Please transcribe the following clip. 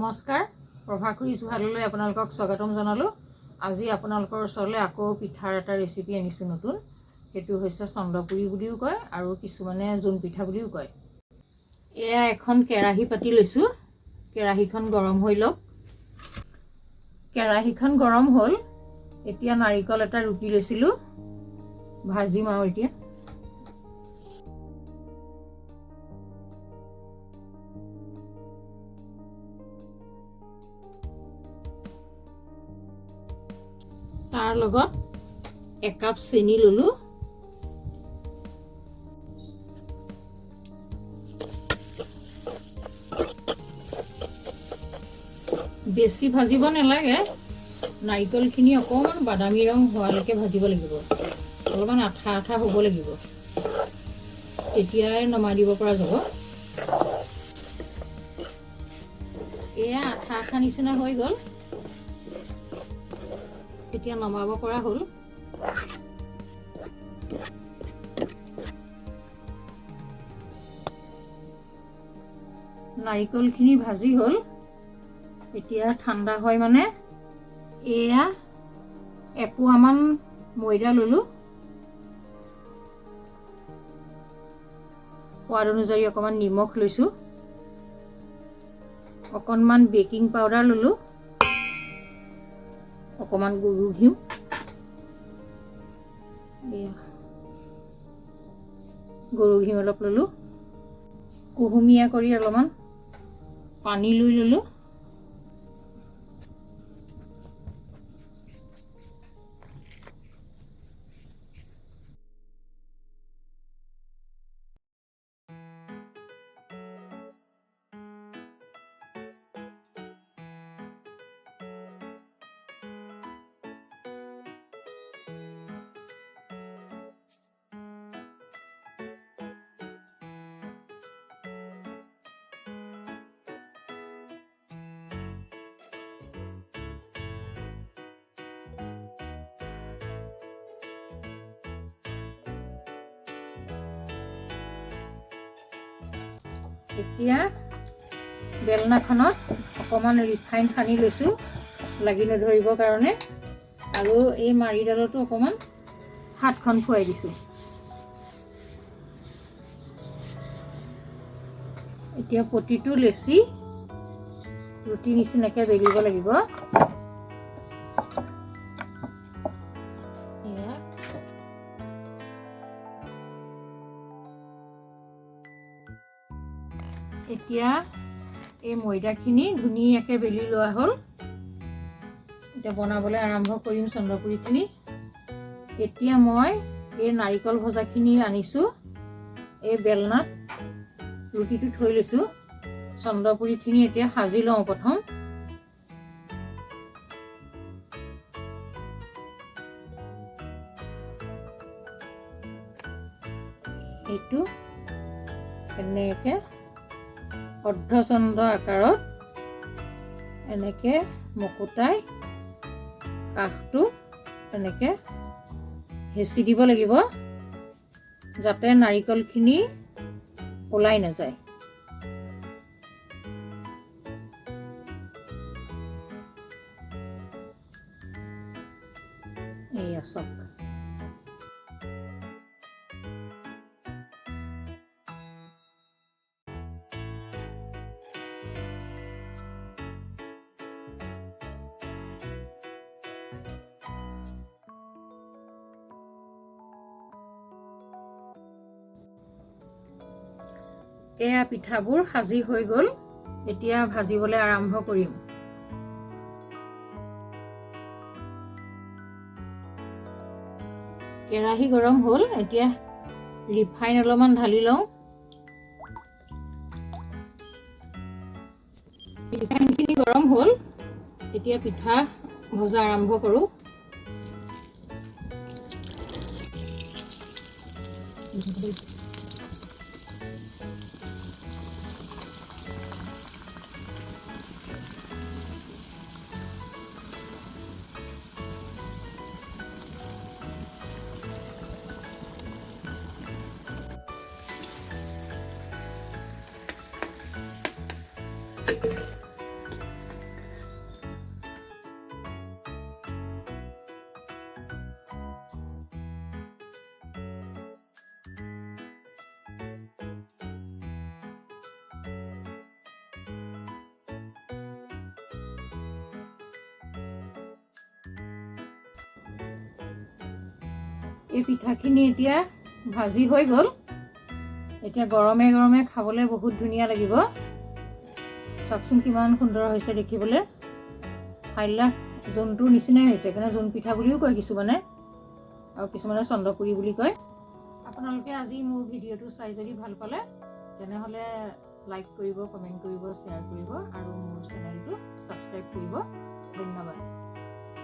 নমস্কাৰ প্ৰভা খুৰী জুহাললৈ আপোনালোকক স্বাগতম জনালোঁ। আজি আপোনালোকৰ ওচৰলৈ আকৌ পিঠাৰ এটা ৰেচিপি আনিছোঁ নতুন। সেইটো হৈছে চন্দ্ৰপুৰী বুলিও কয় আৰু কিছুমানে জোন পিঠা বুলিও কয়। এয়া এখন কেৰাহী পাতি লৈছোঁ। কেৰাহীখন গৰম হৈ লওক। কেৰাহীখন গৰম হ'ল। এতিয়া নাৰিকল এটা ৰুকি লৈছিলোঁ, ভাজিম আৰু এতিয়া। তাৰ লগত 1 কাপ চেনি ললোঁ। বেছি ভাজিব নালাগে, নাৰিকলখিনি অকণমান বাদামী ৰং হোৱালৈকে ভাজিব লাগিব। অলপমান আঠা আঠা হ'ব লাগিব, তেতিয়াই নমাই দিব পৰা যাব। এয়া আঠা আঠা নিচিনা হৈ গ'ল, এতিয়া নমাব পৰা হ'ল। নাৰিকলখিনি ভাজি হ'ল। এতিয়া ঠাণ্ডা হয় মানে এয়া এপোৱামান ময়দা ললোঁ। সোৱাদ অনুযায়ী অকণমান নিমখ লৈছোঁ। অকণমান বেকিং পাউডাৰ ললোঁ। অকণমান গৰু ঘিউ, গৰু ঘিউ অলপ ললোঁ। কুহুমীয়া কৰি অলপমান পানী লৈ ললোঁ। এতিয়া বেলনাখনত অকণমান ৰিফাইন সানি লৈছোঁ লাগি নধৰিবৰ কাৰণে, আৰু এই মাৰিডালতো অকণমান হাতখন খুৱাই দিছোঁ। এতিয়া প্ৰতিটো লেচি ৰুটি নিচিনাকৈ বেলিব লাগিব। এতিয়া এই ময়দাখিনি ধুনীয়াকৈ বেলি লোৱা হ'ল। এতিয়া বনাবলৈ আৰম্ভ কৰিম চন্দ্ৰপুৰীখিনি। এতিয়া মই এই নাৰিকল ভজাখিনি আনিছোঁ, এই বেলনাত ৰুটিটো থৈ লৈছোঁ। চন্দ্ৰপুৰীখিনি এতিয়া সাজি লওঁ প্ৰথম। এইটো এনেকৈ অৰ্ধচন্দ্ৰ আকাৰত এনেকৈ মকুটাই কাষটো এনেকৈ হেঁচি দিব লাগিব, যাতে নাৰিকলখিনি ওলাই নাযায়। এইয়া চাওক। এয়া পিঠাবোৰ সাজি হৈ গ'ল। এতিয়া ভাজিবলৈ আৰম্ভ কৰিম। কেৰাহী গৰম হ'ল। এতিয়া ৰিফাইন অলপমান ঢালি লওঁ। ৰিফাইনখিনি গৰম হ'ল। এতিয়া পিঠা ভজা আৰম্ভ কৰোঁ। এই পিঠাখিনি এতিয়া ভাজি হৈ গ'ল এতিয়া গৰমে গৰমে খাবলৈ বহুত ধুনীয়া লাগিব চাওকচোন কিমান সুন্দৰ হৈছে দেখিবলৈ খাইলা জোনটোৰ নিচিনাই হৈছে কাৰণে জোন পিঠা বুলিও কয় কিছুমানে আৰু কিছুমানে চন্দ্ৰপুৰী বুলি কয় আপোনালোকে আজি মোৰ ভিডিঅ'টো চাই যদি ভাল পালে তেনেহ'লে লাইক কৰিব কমেণ্ট কৰিব শ্বেয়াৰ কৰিব আৰু মোৰ চেনেলটো ছাবস্ক্ৰাইব কৰিব ধন্যবাদ